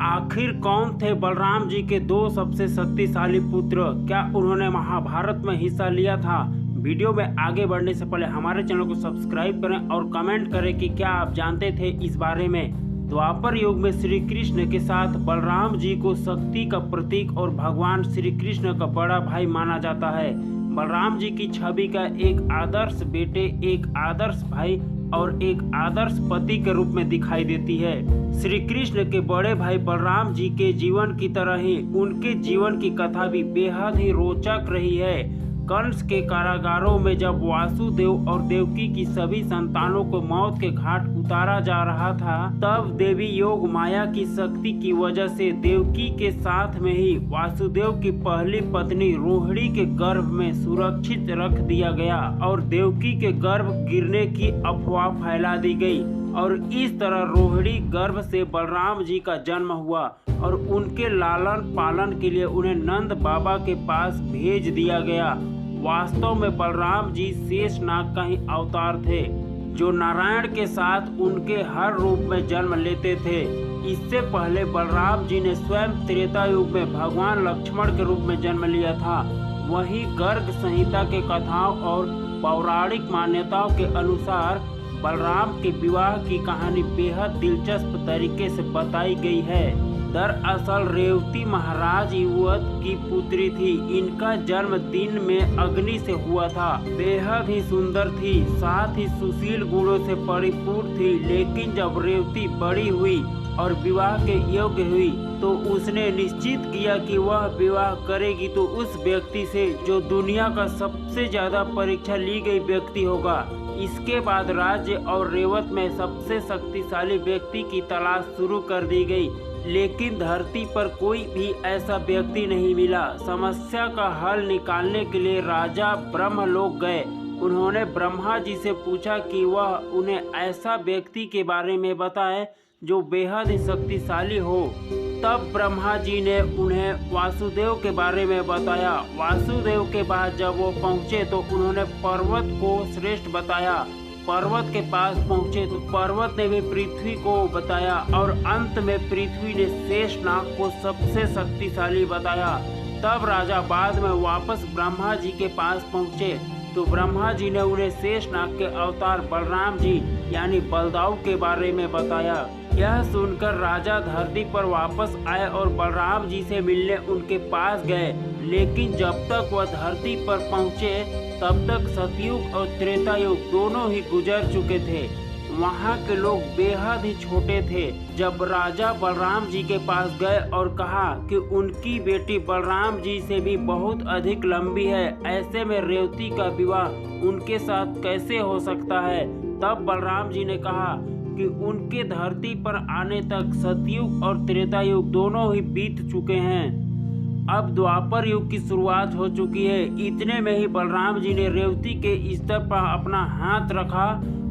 आखिर कौन थे बलराम जी के दो सबसे शक्तिशाली पुत्र? क्या उन्होंने महाभारत में हिस्सा लिया था? वीडियो में आगे बढ़ने से पहले हमारे चैनल को सब्सक्राइब करें और कमेंट करें कि क्या आप जानते थे इस बारे में। द्वापर युग में श्री कृष्ण के साथ बलराम जी को शक्ति का प्रतीक और भगवान श्री कृष्ण का बड़ा भाई माना जाता है। बलराम जी की छवि का एक आदर्श बेटे, एक आदर्श भाई और एक आदर्श पति के रूप में दिखाई देती है। श्री कृष्ण के बड़े भाई बलराम जी के जीवन की तरह ही उनके जीवन की कथा भी बेहद ही रोचक रही है। कंस के कारागारों में जब वासुदेव और देवकी की सभी संतानों को मौत के घाट उतारा जा रहा था, तब देवी योग माया की शक्ति की वजह से देवकी के साथ में ही वासुदेव की पहली पत्नी रोहिणी के गर्भ में सुरक्षित रख दिया गया और देवकी के गर्भ गिरने की अफवाह फैला दी गई और इस तरह रोहिणी गर्भ से बलराम जी का जन्म हुआ और उनके लालन पालन के लिए उन्हें नंद बाबा के पास भेज दिया गया। वास्तव में बलराम जी शेषनाग का ही अवतार थे, जो नारायण के साथ उनके हर रूप में जन्म लेते थे। इससे पहले बलराम जी ने स्वयं त्रेता युग में भगवान लक्ष्मण के रूप में जन्म लिया था। वहीं गर्ग संहिता के कथाओं और पौराणिक मान्यताओं के अनुसार बलराम के विवाह की कहानी बेहद दिलचस्प तरीके से बताई गई है। दरअसल रेवती महाराज युवत की पुत्री थी। इनका जन्म दिन में अग्नि से हुआ था। बेहद ही सुंदर थी, साथ ही सुशील गुणों से परिपूर्ण थी। लेकिन जब रेवती बड़ी हुई और विवाह के योग्य हुई तो उसने निश्चित किया कि वह विवाह करेगी तो उस व्यक्ति से जो दुनिया का सबसे ज्यादा परीक्षा ली गई व्यक्ति होगा। इसके बाद राज्य और रेवत में सबसे शक्तिशाली व्यक्ति की तलाश शुरू कर दी गई, लेकिन धरती पर कोई भी ऐसा व्यक्ति नहीं मिला। समस्या का हल निकालने के लिए राजा ब्रह्मलोक गए। उन्होंने ब्रह्मा जी से पूछा कि वह उन्हें ऐसा व्यक्ति के बारे में बताए जो बेहद ही शक्तिशाली हो। तब ब्रह्मा जी ने उन्हें वासुदेव के बारे में बताया। वासुदेव के बाद जब वो पहुँचे तो उन्होंने पर्वत को श्रेष्ठ बताया। पर्वत के पास पहुँचे तो पर्वत ने भी पृथ्वी को बताया और अंत में पृथ्वी ने शेषनाग को सबसे शक्तिशाली बताया। तब राजा बाद में वापस ब्रह्मा जी के पास पहुँचे तो ब्रह्मा जी ने उन्हें शेषनाग के अवतार बलराम जी यानी बलदाऊ के बारे में बताया। यह सुनकर राजा धरती पर वापस आए और बलराम जी से मिलने उनके पास गए, लेकिन जब तक वह धरती पर पहुँचे तब तक सतयुग और त्रेता युग दोनों ही गुजर चुके थे। वहाँ के लोग बेहद ही छोटे थे। जब राजा बलराम जी के पास गए और कहा कि उनकी बेटी बलराम जी से भी बहुत अधिक लंबी है, ऐसे में रेवती का विवाह उनके साथ कैसे हो सकता है, तब बलराम जी ने कहा कि उनके धरती पर आने तक सतयुग और त्रेता युग दोनों ही बीत चुके हैं। अब द्वापर युग की शुरुआत हो चुकी है। इतने में ही बलराम जी ने रेवती के स्तर पर अपना हाथ रखा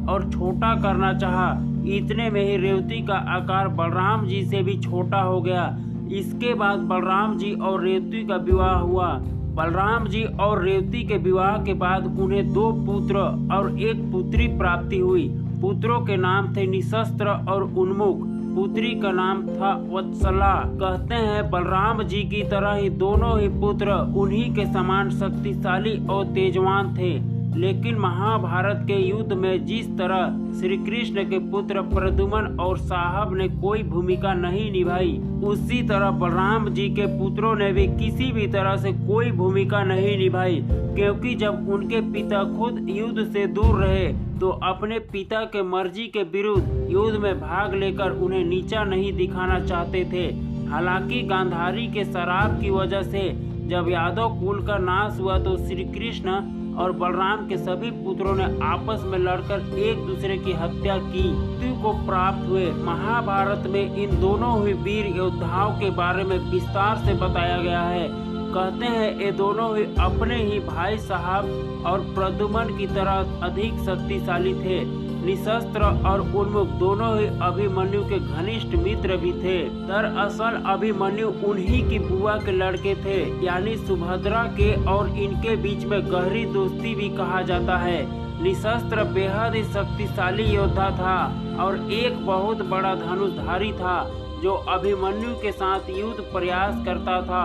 और छोटा करना चाहा। इतने में ही रेवती का आकार बलराम जी से भी छोटा हो गया। इसके बाद बलराम जी और रेवती का विवाह हुआ। बलराम जी और रेवती के विवाह के बाद उन्हें दो पुत्र और एक पुत्री प्राप्ति हुई। पुत्रों के नाम थे निशस्त्र और उन्मुख। पुत्री का नाम था वत्सला। कहते हैं बलराम जी की तरह ही दोनों ही पुत्र उन्हीं के समान शक्तिशाली और तेजवान थे। लेकिन महाभारत के युद्ध में जिस तरह श्री कृष्ण के पुत्र प्रद्युम्न और साहब ने कोई भूमिका नहीं निभाई, उसी तरह बलराम जी के पुत्रों ने भी किसी भी तरह से कोई भूमिका नहीं निभाई, क्योंकि जब उनके पिता खुद युद्ध से दूर रहे तो अपने पिता के मर्जी के विरुद्ध युद्ध में भाग लेकर उन्हें नीचा नहीं दिखाना चाहते थे। हालांकि गांधारी के शराब की वजह से जब यादव कुल का नाश हुआ तो श्री कृष्ण और बलराम के सभी पुत्रों ने आपस में लड़कर एक दूसरे की हत्या की, मृत्यु को प्राप्त हुए। महाभारत में इन दोनों ही वीर योद्धाओं के बारे में विस्तार से बताया गया है। कहते हैं ये दोनों ही अपने ही भाई साहब और प्रद्युम्न की तरह अधिक शक्तिशाली थे। निशस्त्र और उन्मुख दोनों ही अभिमन्यु के घनिष्ठ मित्र भी थे। दरअसल अभिमन्यु उन्हीं की बुआ के लड़के थे, यानी सुभद्रा के, और इनके बीच में गहरी दोस्ती भी कहा जाता है। निशस्त्र बेहद ही शक्तिशाली योद्धा था और एक बहुत बड़ा धनुषधारी था। जो अभिमन्यु के साथ युद्ध प्रयास करता था,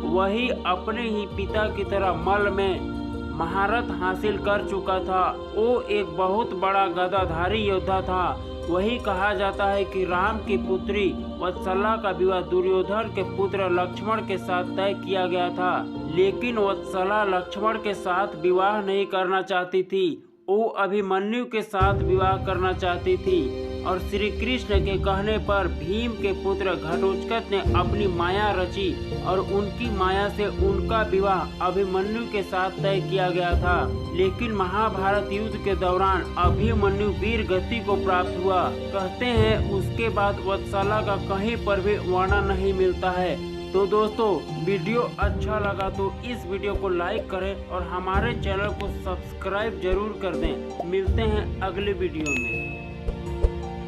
वही अपने ही पिता की तरह मल्ल में महारत हासिल कर चुका था। वो एक बहुत बड़ा गदाधारी योद्धा था। वही कहा जाता है कि राम की पुत्री वत्सला का विवाह दुर्योधन के पुत्र लक्ष्मण के साथ तय किया गया था, लेकिन वत्सला लक्ष्मण के साथ विवाह नहीं करना चाहती थी। वो अभिमन्यु के साथ विवाह करना चाहती थी और श्री कृष्ण के कहने पर भीम के पुत्र घटोत्कच ने अपनी माया रची और उनकी माया से उनका विवाह अभिमन्यु के साथ तय किया गया था। लेकिन महाभारत युद्ध के दौरान अभिमन्यु वीर गति को प्राप्त हुआ। कहते हैं उसके बाद वत्सला का कहीं पर भी वर्णन नहीं मिलता है। तो दोस्तों, वीडियो अच्छा लगा तो इस वीडियो को लाइक करें और हमारे चैनल को सब्सक्राइब जरूर कर दें। मिलते हैं अगले वीडियो में।